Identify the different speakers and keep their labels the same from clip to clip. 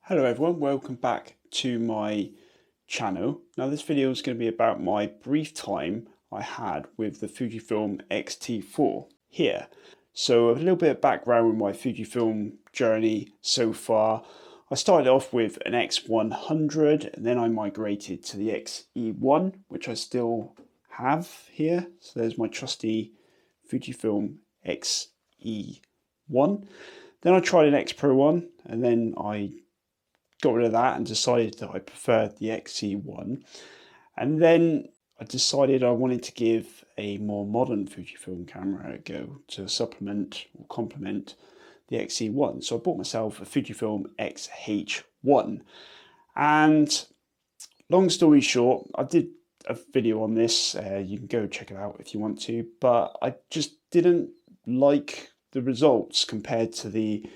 Speaker 1: Hello everyone, welcome back to my channel. Now this video is going to be about my brief time I had with the Fujifilm X-T4 here. So a little bit of background with my Fujifilm journey so far. I started off with an X100 and then I migrated to the X-E1, which I still have here. So there's my trusty Fujifilm X-E1. Then I tried an X Pro one and then I got rid of that and decided that I preferred the X-E1. And then I decided I wanted to give a more modern Fujifilm camera a go to supplement or complement the X-E1. So I bought myself a Fujifilm X-H1. And long story short, I did a video on this. You can go check it out if you want to. But I just didn't like the results compared to the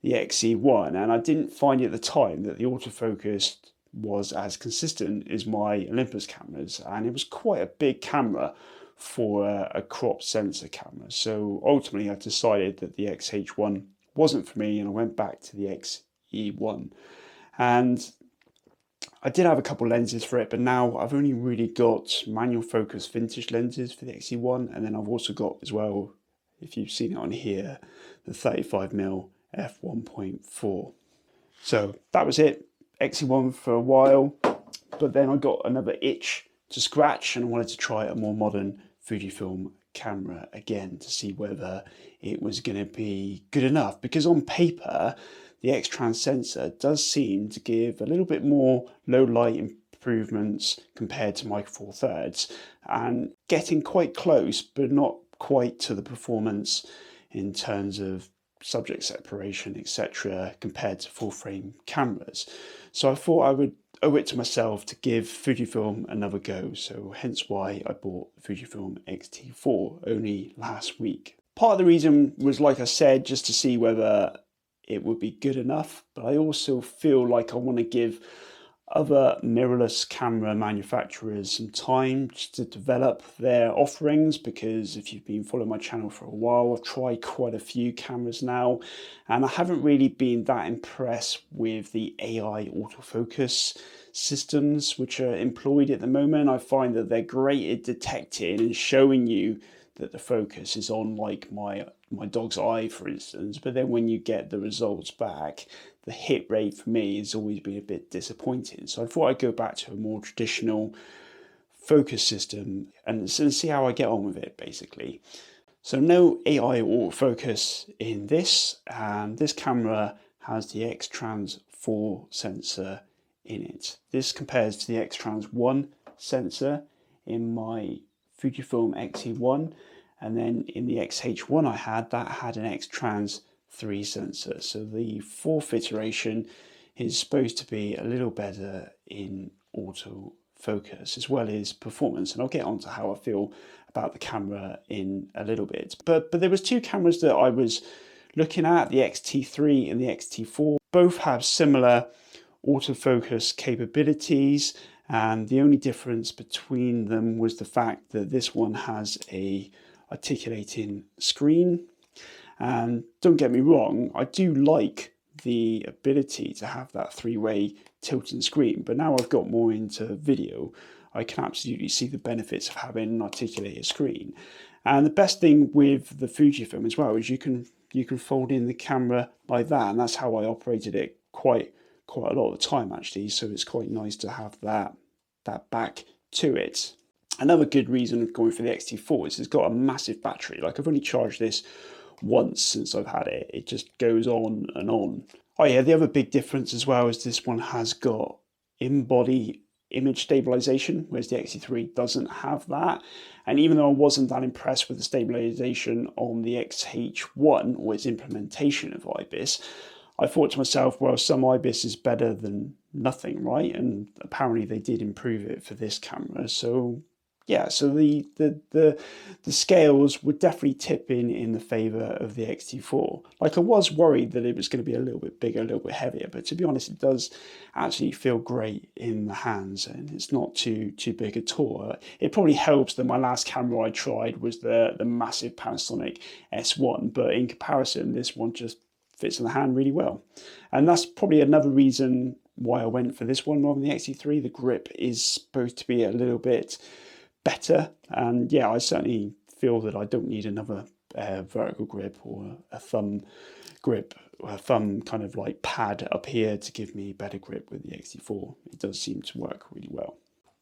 Speaker 1: X-E1, and I didn't find at the time that the autofocus was as consistent as my Olympus cameras, and it was quite a big camera for a crop sensor camera. So ultimately I decided that the X-H1 wasn't for me and I went back to the X-E1. And I did have a couple lenses for it, but now I've only really got manual focus vintage lenses for the X-E1, and then I've also got as well, if you've seen it on here, the 35mm f1.4. So that was it, X-E1 for a while, but then I got another itch to scratch and I wanted to try a more modern Fujifilm camera again to see whether it was going to be good enough, because on paper the X-Trans sensor does seem to give a little bit more low light improvements compared to Micro Four Thirds and getting quite close but not quite to the performance in terms of subject separation, etc., compared to full frame cameras. So I thought I would owe it to myself to give Fujifilm another go, so hence why I bought the Fujifilm X-T4 only last week. Part of the reason was, like I said, just to see whether it would be good enough, but I also feel like I want to give other mirrorless camera manufacturers some time just to develop their offerings, because if you've been following my channel for a while, I've tried quite a few cameras now and I haven't really been that impressed with the AI autofocus systems which are employed at the moment. I find that they're great at detecting and showing you that the focus is on, like my dog's eye, for instance, but then when you get the results back, the hit rate for me has always been a bit disappointing. So I thought I'd go back to a more traditional focus system and see how I get on with it, basically. So no AI autofocus in this, and this camera has the X-Trans 4 sensor in it. This compares to the X-Trans 1 sensor in my Fujifilm X-E1, and then in the X-H1 I had an X-Trans 3 sensor. So the fourth iteration is supposed to be a little better in autofocus as well as performance, and I'll get on to how I feel about the camera in a little bit. But there was two cameras that I was looking at, the X-T3 and the X-T4. Both have similar autofocus capabilities, and the only difference between them was the fact that this one has a articulating screen. And don't get me wrong, I do like the ability to have that three-way tilting screen, but now I've got more into video, I can absolutely see the benefits of having an articulated screen. And the best thing with the Fujifilm as well is you can fold in the camera like that, and that's how I operated it quite a lot of the time actually, so it's quite nice to have that back to it. Another good reason of going for the X-T4 is it's got a massive battery. Like, I've only charged this once since I've had it. It just goes on and on. Oh yeah, the other big difference as well is this one has got in-body image stabilization, whereas the X-T3 doesn't have that. And even though I wasn't that impressed with the stabilization on the X-H1 or its implementation of IBIS, I thought to myself, well, some IBIS is better than nothing, right? And apparently they did improve it for this camera. So yeah, so the scales would definitely tip in the favour of the X-T4. Like, I was worried that it was going to be a little bit bigger, a little bit heavier, but to be honest, it does actually feel great in the hands, and it's not too big at all. It probably helps that my last camera I tried was the massive Panasonic S1, but in comparison, this one just fits in the hand really well. And that's probably another reason why I went for this one rather than the X-T3. The grip is supposed to be a little bit better, and yeah, I certainly feel that I don't need another vertical grip or a thumb grip, or a thumb kind of like pad up here to give me better grip with the X-T4. It does seem to work really well.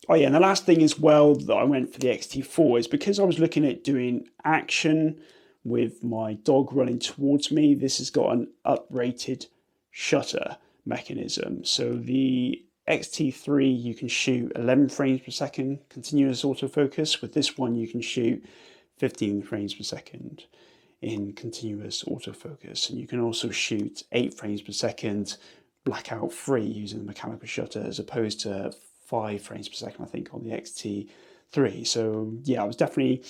Speaker 1: Oh yeah, and the last thing as well that I went for the X-T4 is because I was looking at doing action with my dog running towards me. This has got an uprated shutter mechanism. So the X-T3 you can shoot 11 frames per second continuous autofocus. With this one you can shoot 15 frames per second in continuous autofocus, and you can also shoot 8 frames per second blackout free using the mechanical shutter, as opposed to 5 frames per second I think on the X-T3. So yeah, I was definitely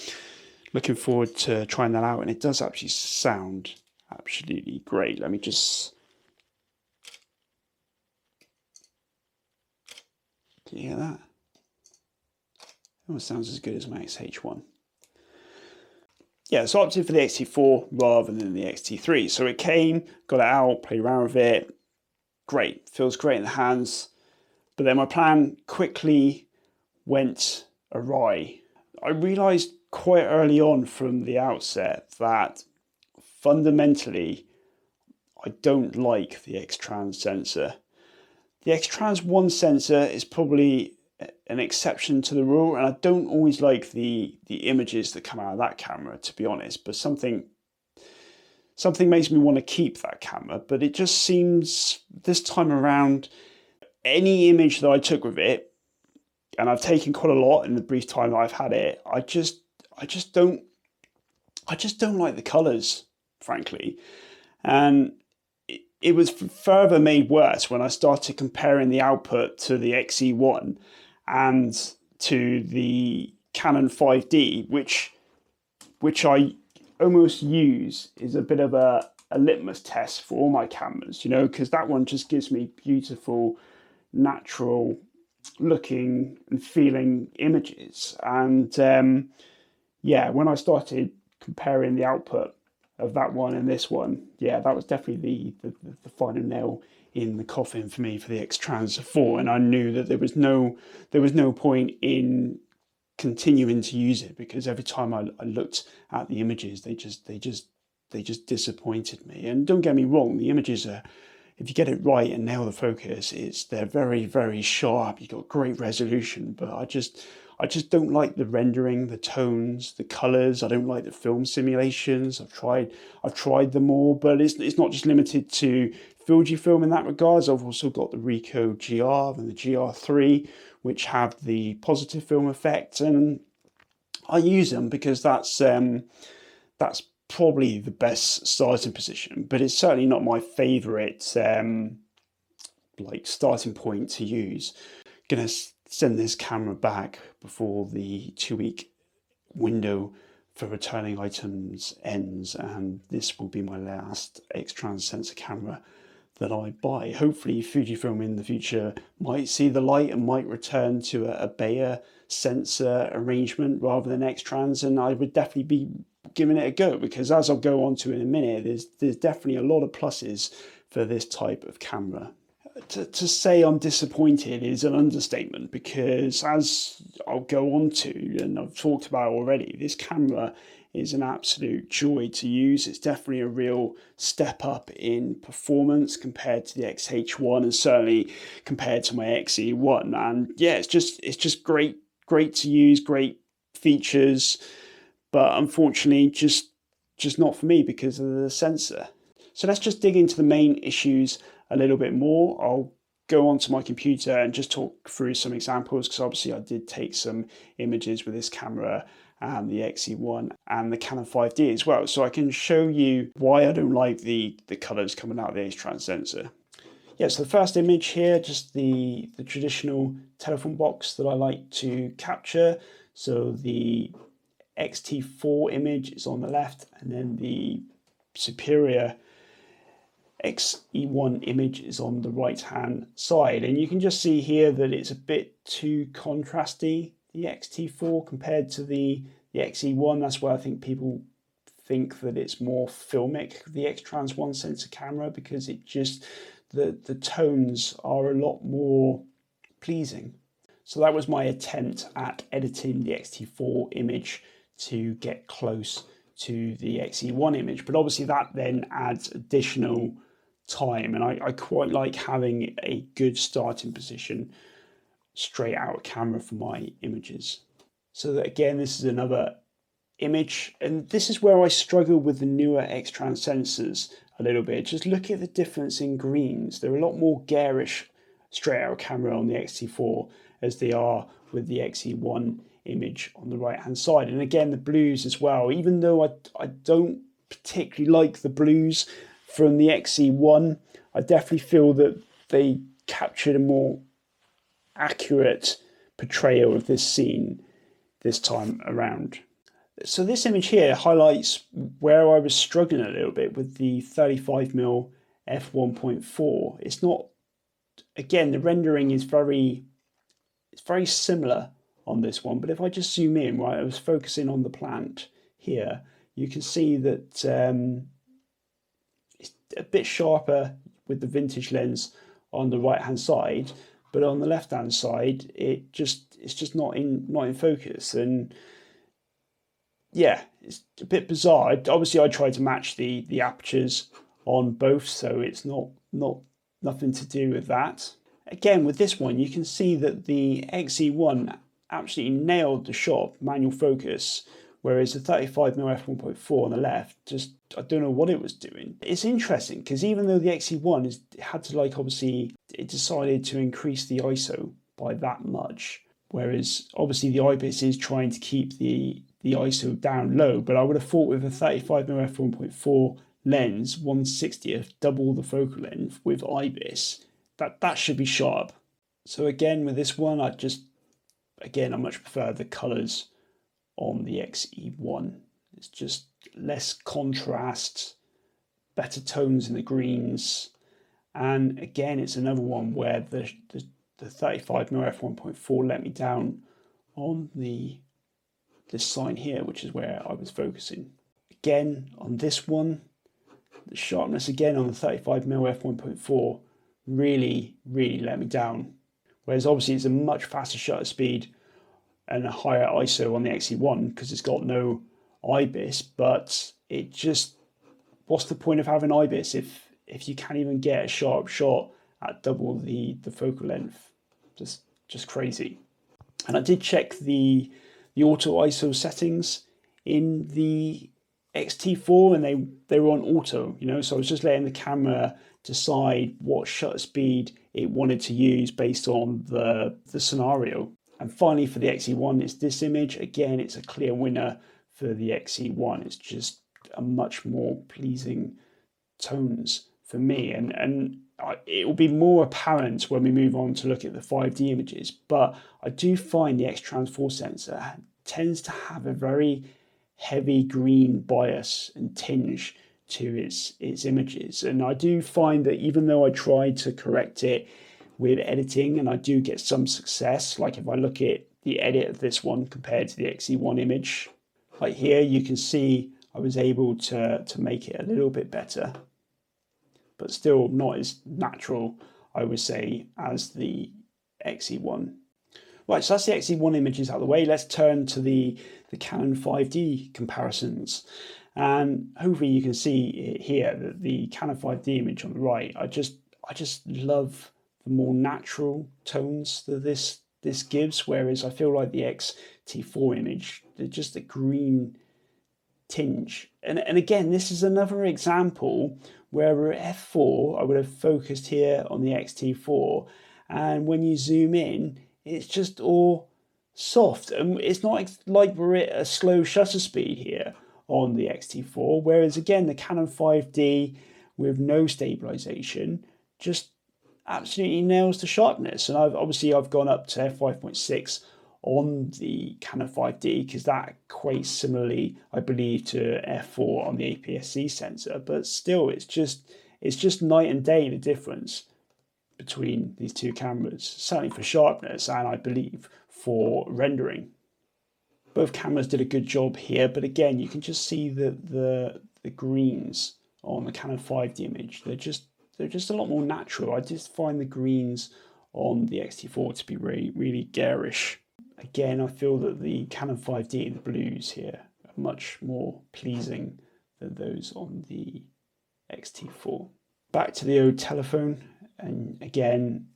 Speaker 1: looking forward to trying that out, and it does actually sound absolutely great. Let me just... Can you hear that? It almost sounds as good as my X-H1. Yeah, so I opted for the X-T4 rather than the X-T3. So it came, got it out, played around with it. Great, feels great in the hands. But then my plan quickly went awry. I realised quite early on from the outset that fundamentally I don't like the X-Trans sensor. The X-Trans 1 sensor is probably an exception to the rule, and I don't always like the images that come out of that camera, to be honest, but something makes me want to keep that camera. But it just seems this time around, any image that I took with it, and I've taken quite a lot in the brief time that I've had it, I just don't like the colours, frankly. And it was further made worse when I started comparing the output to the XE1 and to the Canon 5D, which I almost use is a bit of a litmus test for all my cameras, you know, because that one just gives me beautiful, natural looking and feeling images. And yeah, when I started comparing the output of that one and this one, yeah, that was definitely the final nail in the coffin for me for the X-Trans 4. And I knew that there was no point in continuing to use it, because every time I looked at the images, they just disappointed me. And don't get me wrong, the images are, if you get it right and nail the focus, they're very, very sharp. You've got great resolution, but I just don't like the rendering, the tones, the colors. I don't like the film simulations. I've tried them all, but it's not just limited to Fujifilm in that regards. I've also got the Ricoh GR and the GR3, which have the positive film effect, and I use them because that's probably the best starting position, but it's certainly not my favorite like starting point to use. Gonna send this camera back before the 2-week window for returning items ends, and this will be my last X-Trans sensor camera that I buy. Hopefully Fujifilm in the future might see the light and might return to a Bayer sensor arrangement rather than X-Trans, and I would definitely be giving it a go, because as I'll go on to in a minute, there's definitely a lot of pluses for this type of camera. To say I'm disappointed is an understatement, because as I'll go on to, and I've talked about already, this camera is an absolute joy to use. It's definitely a real step up in performance compared to the X-H1, and certainly compared to my XE1. And yeah, it's just great to use, great features, but unfortunately just not for me because of the sensor. So let's just dig into the main issues a little bit more. I'll go onto my computer and just talk through some examples, because obviously I did take some images with this camera and the XE1 and the Canon 5D as well, so I can show you why I don't like the colours coming out of the X-Trans sensor. Yeah, so the first image here, just the traditional telephone box that I like to capture. So the X-T4 image is on the left, and then the superior XE1 image is on the right hand side, and you can just see here that it's a bit too contrasty, the X-T4 compared to the XE1. That's why I think people think that it's more filmic, the X-Trans 1 sensor camera, because it just, the tones are a lot more pleasing. So that was my attempt at editing the X-T4 image to get close to the X-E1 image. But obviously that then adds additional time, and I quite like having a good starting position straight out of camera for my images. So that again, this is another image, and this is where I struggle with the newer X-Trans sensors a little bit. Just look at the difference in greens. They're a lot more garish straight out of camera on the X-T4 as they are with the X-E1 image on the right hand side. And again, the blues as well, even though I don't particularly like the blues from the X-E1, I definitely feel that they captured a more accurate portrayal of this scene this time around. So this image here highlights where I was struggling a little bit with the 35mm f1.4. It's not, again, the rendering is very similar on this one, but if I just zoom in, right, I was focusing on the plant here, you can see that it's a bit sharper with the vintage lens on the right hand side, but on the left hand side it's just not in focus. And yeah, it's a bit bizarre. Obviously I tried to match the apertures on both, so it's nothing to do with that. Again, with this one, you can see that the X-E1 absolutely nailed the shot, manual focus, whereas the 35mm f1.4 on the left, just, I don't know what it was doing. It's interesting because even though the X-E1 had to, like, obviously, it decided to increase the ISO by that much, whereas obviously the IBIS is trying to keep the ISO down low, but I would have thought with a 35mm f1.4 lens, 1/60th, double the focal length with IBIS, that should be sharp. So again, with this one, I much prefer the colours on the X-E1. It's just less contrast, better tones in the greens, and again, it's another one where the 35mm f1.4 let me down on this sign here, which is where I was focusing. Again, on this one, the sharpness again on the 35mm f1.4 really let me down. Whereas obviously it's a much faster shutter speed and a higher ISO on the X-E1 because it's got no IBIS, but it just, what's the point of having IBIS if you can't even get a sharp shot at double the focal length? Just crazy. And I did check the auto ISO settings in the X-T4 and they were on auto, so I was just letting the camera decide what shutter speed it wanted to use based on the scenario. And finally for the X-E1, it's this image. Again, it's a clear winner for the X-E1. It's just a much more pleasing tones for me, and it will be more apparent when we move on to look at the 5D images, but I do find the X-Trans 4 sensor tends to have a very heavy green bias and tinge to its images. And I do find that even though I try to correct it with editing and I do get some success, like if I look at the edit of this one compared to the X-E1 image, like here you can see I was able to make it a little bit better, but still not as natural, I would say, as the X-E1. Right, so that's the X-E1 images out of the way. Let's turn to the Canon 5D comparisons. And hopefully you can see here that the Canon 5D image on the right, I just love the more natural tones that this gives, whereas I feel like the X-T4 image, they're just a green tinge. And again, this is another example where at f4, I would have focused here on the X-T4, and when you zoom in, it's just all soft. And it's not like we're at a slow shutter speed here on the X-T4, whereas again, the Canon 5D with no stabilization just absolutely nails the sharpness. And I've gone up to f5.6 on the Canon 5D because that equates similarly, I believe, to f4 on the APS-C sensor, but still it's just night and day the difference between these two cameras, certainly for sharpness and I believe for rendering. Both cameras did a good job here, but again, you can just see that the greens on the Canon 5D image, they're just a lot more natural. I just find the greens on the X-T4 to be really garish. Again, I feel that the Canon 5D, the blues here, are much more pleasing than those on the X-T4. Back to the old telephone, and again,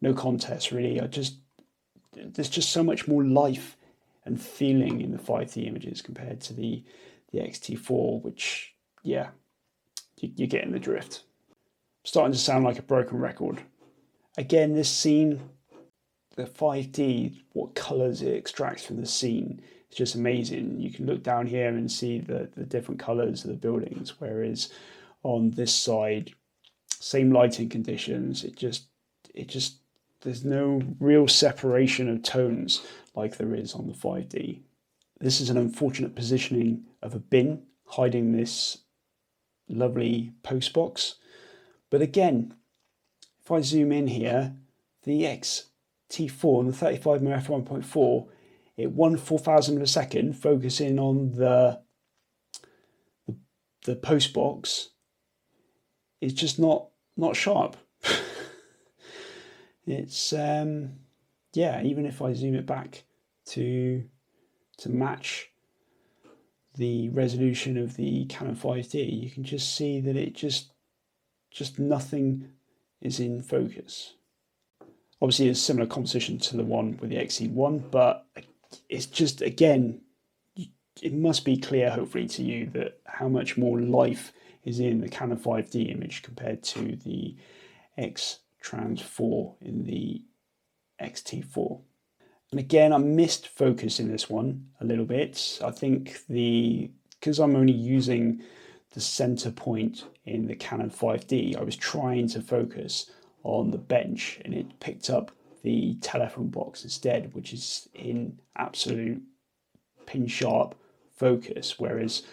Speaker 1: no contest really. There's just so much more life and feeling in the 5D images compared to the X-T4, which, yeah, you're getting the drift. Starting to sound like a broken record. Again, this scene, the 5D, what colours it extracts from the scene, is just amazing. You can look down here and see the different colours of the buildings, whereas on this side, same lighting conditions, it just there's no real separation of tones like there is on the 5D. This is an unfortunate positioning of a bin hiding this lovely post box. But again, if I zoom in here, the X-T4 and the 35mm f1.4, it 1/4000 of a second, focusing on the post box, is just not sharp. It's yeah, even if I zoom it back to match the resolution of the Canon 5D, you can just see that it just nothing is in focus. Obviously, it's similar composition to the one with the XE1, but it's just, again, it must be clear, hopefully, to you that how much more life is in the Canon 5D image compared to the X-Trans 4 in the X-T4. And again, I missed focus in this one a little bit. I think because I'm only using the center point in the Canon 5D, I was trying to focus on the bench and it picked up the telephone box instead, which is in absolute pin sharp focus, whereas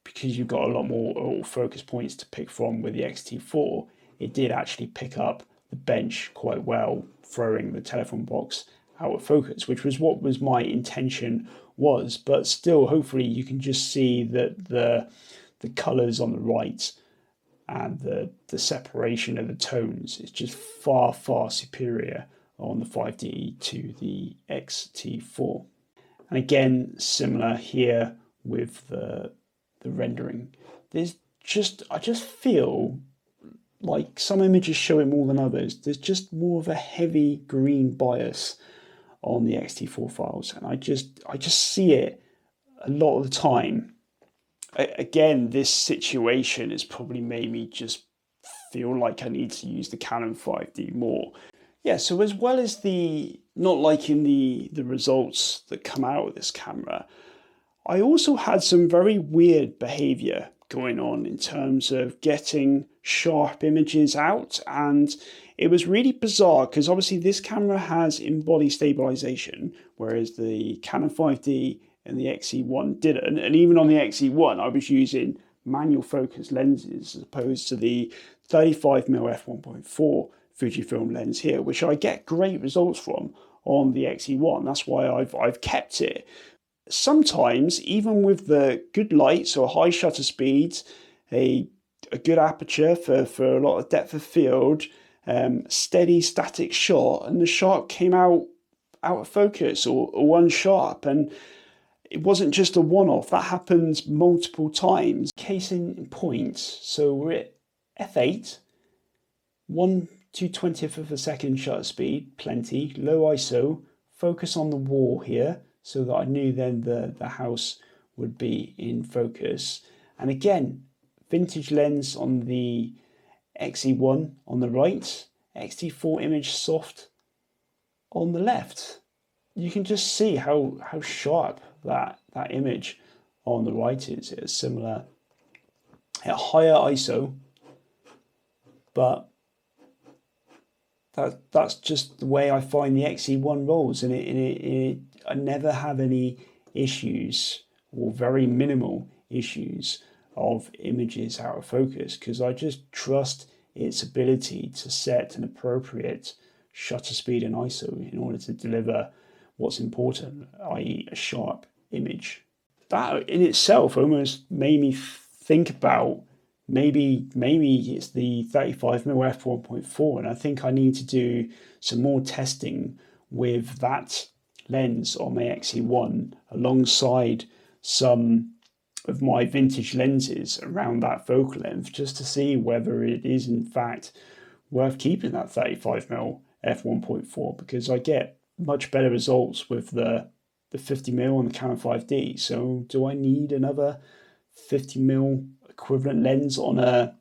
Speaker 1: because you've got a lot more focus points to pick from with the X-T4, it did actually pick up the bench quite well, throwing the telephone box out of focus, which was what was my intention was. But still, hopefully you can just see that the colors on the right and the separation of the tones is just far superior on the 5D to the X-T4. And again, similar here with the rendering. I just feel like some images show it more than others. There's just more of a heavy green bias on the X-T4 files, and I just see it a lot of the time. Again, this situation has probably made me just feel like I need to use the Canon 5D more. Yeah, so as well as not liking the results that come out of this camera, I also had some very weird behavior going on in terms of getting sharp images out, and it was really bizarre because obviously this camera has in-body stabilization, whereas the Canon 5D and the XE1 didn't. And even on the XE1, I was using manual focus lenses as opposed to the 35mm f1.4 Fujifilm lens here, which I get great results from on the XE1. That's why I've kept it. Sometimes, even with the good light, so a high shutter speed, a good aperture for a lot of depth of field, steady static shot, and the shot came out of focus or unsharp, and it wasn't just a one-off. That happens multiple times. Case in point, so we're at f8, 1/220th of a second shutter speed, plenty, low ISO, focus on the wall here, so that I knew then the house would be in focus. And again, vintage lens on the XE1 on the right, X-T4 image soft on the left. You can just see how sharp that image on the right is. It's similar at higher ISO, but that's just the way I find the XE1 rolls, and I never have any issues, or very minimal issues, of images out of focus, because I just trust its ability to set an appropriate shutter speed and ISO in order to deliver what's important, i.e. a sharp image. That in itself almost made me think about maybe it's the 35mm f1.4, and I think I need to do some more testing with that lens on my X-T1 alongside some of my vintage lenses around that focal length, just to see whether it is in fact worth keeping that 35mm f1.4, because I get much better results with the 50mm on the Canon 5D. So do I need another 50mm equivalent lens on a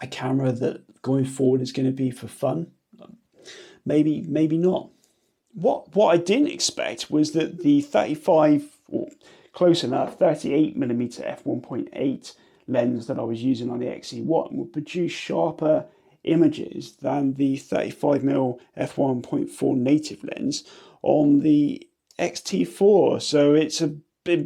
Speaker 1: camera that going forward is going to be for fun? Maybe not. What I didn't expect was that the 35, or close enough, 38mm f1.8 lens that I was using on the X-T1 would produce sharper images than the 35mm f1.4 native lens on the X-T4. So it's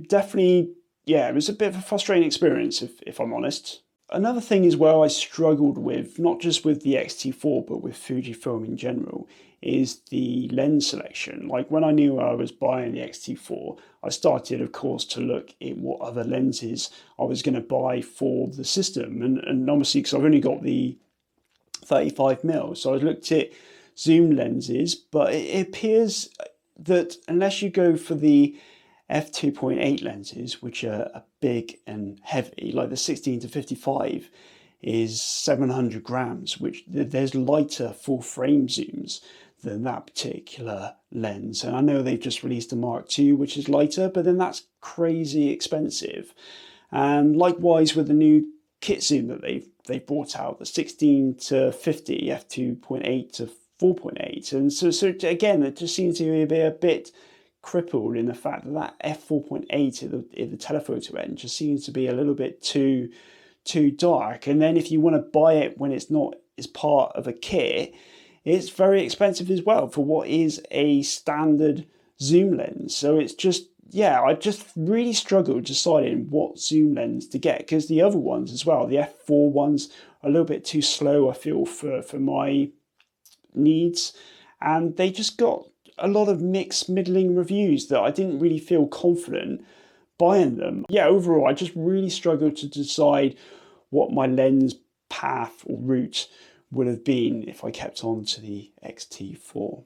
Speaker 1: definitely, it was a bit of a frustrating experience, if I'm honest. Another thing as well I struggled with, not just with the X-T4, but with Fujifilm in general, is the lens selection. Like when I knew I was buying the X-T4, I started, of course, to look at what other lenses I was going to buy for the system. And obviously, because I've only got the 35mm, so I looked at zoom lenses, but it appears that unless you go for the f2.8 lenses, which are big and heavy, like the 16 to 55 is 700 grams, which there's lighter full frame zooms than that particular lens. And I know they've just released a Mark II, which is lighter, but then that's crazy expensive. And likewise with the new kit zoom that they've brought out, the 16 to 50 f2.8 to 4.8, and so again, it just seems to be a bit crippled in the fact that f4.8 at the telephoto end just seems to be a little bit too dark. And then if you want to buy it when it's not as part of a kit, it's very expensive as well for what is a standard zoom lens. So it's just, I just really struggled deciding what zoom lens to get, because the other ones as well, the f4 ones, are a little bit too slow, I feel, for my needs, and they just got a lot of mixed middling reviews that I didn't really feel confident buying them. Overall I just really struggled to decide what my lens path or route would have been if I kept on to the X-T4.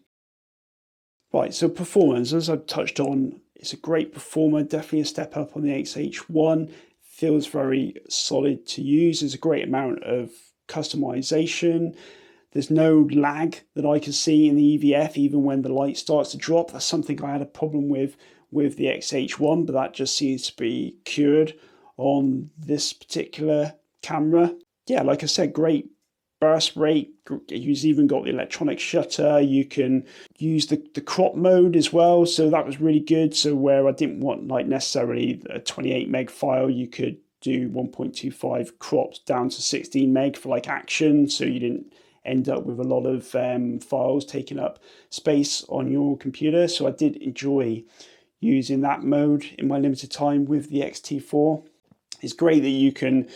Speaker 1: Right, so performance, as I've touched on, it's a great performer, definitely a step up on the X-H1, feels very solid to use. There's a great amount of customization. There's no lag that I can see in the EVF, even when the light starts to drop. That's something I had a problem with the X-H1, but that just seems to be cured on this particular camera. Like I said, great burst rate. You've even got the electronic shutter. You can use the crop mode as well, so that was really good. So where I didn't want like necessarily a 28 meg file, you could do 1.25 crops down to 16 meg for like action, so you didn't end up with a lot of files taking up space on your computer. So I did enjoy using that mode in my limited time with the X-T4. It's great that you can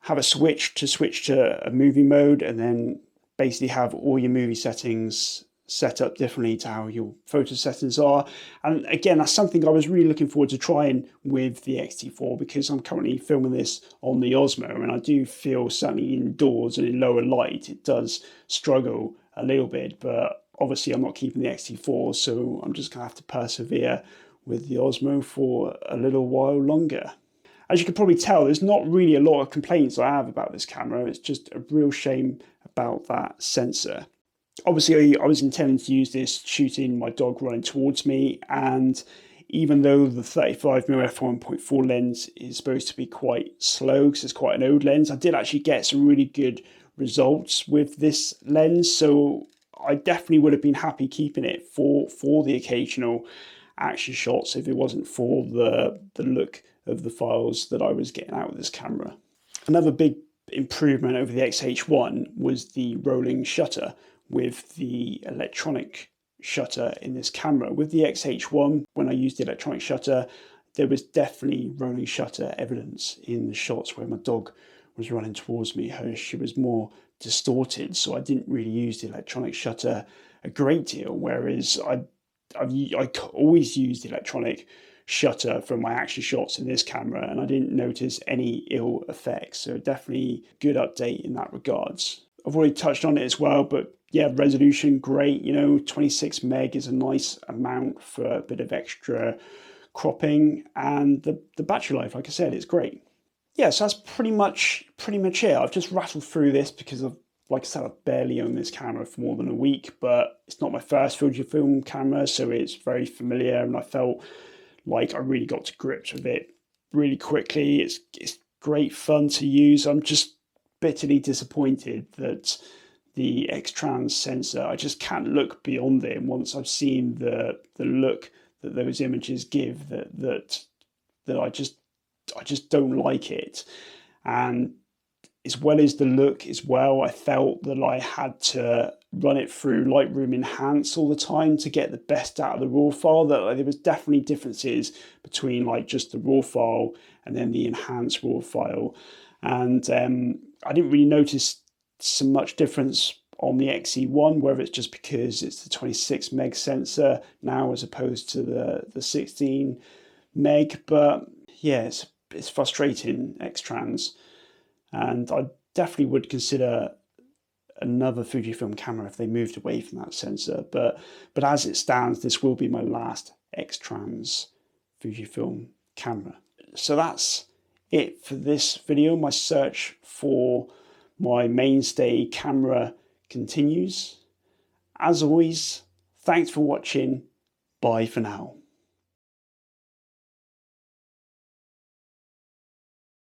Speaker 1: have a switch to a movie mode, and then basically have all your movie settings set up differently to how your photo settings are. And again, that's something I was really looking forward to trying with the X-T4, because I'm currently filming this on the Osmo, and I do feel certainly indoors and in lower light it does struggle a little bit, but obviously I'm not keeping the X-T4, so I'm just gonna have to persevere with the Osmo for a little while longer. As you can probably tell, there's not really a lot of complaints I have about this camera. It's just a real shame about that sensor. Obviously, I was intending to use this shooting my dog running towards me, and even though the 35mm f1.4 lens is supposed to be quite slow because it's quite an old lens, I did actually get some really good results with this lens, so I definitely would have been happy keeping it for the occasional action shots if it wasn't for the look of the files that I was getting out of this camera. Another big improvement over the X-H1 was the rolling shutter with the electronic shutter in this camera. With the X-H1, when I used the electronic shutter, there was definitely rolling shutter evidence in the shots where my dog was running towards me. She was more distorted, so I didn't really use the electronic shutter a great deal, whereas I I always use the electronic shutter from my action shots in this camera, and I didn't notice any ill effects. So definitely good update in that regards. I've already touched on it as well, but yeah, resolution great. 26 meg is a nice amount for a bit of extra cropping, and the battery life, like I said, is great. Yeah, so that's pretty much it. I've just rattled through this because like I said, I've barely owned this camera for more than a week, but it's not my first Fujifilm camera, so it's very familiar, and I felt like I really got to grips with it really quickly. It's great fun to use. I'm just bitterly disappointed that the X-Trans sensor, I just can't look beyond it. And once I've seen the look that those images give, that I just don't like it. And as well as the look as well, I felt that I had to run it through Lightroom Enhance all the time to get the best out of the raw file. That there was definitely differences between like just the raw file and then the enhanced raw file. And I didn't really notice so much difference on the XE1, whether it's just because it's the 26 meg sensor now as opposed to the 16 meg. But yeah, it's frustrating, X-Trans. And I definitely would consider another Fujifilm camera if they moved away from that sensor. But as it stands, this will be my last X-Trans Fujifilm camera. So that's it for this video. My search for my mainstay camera continues. As always, thanks for watching. Bye for now.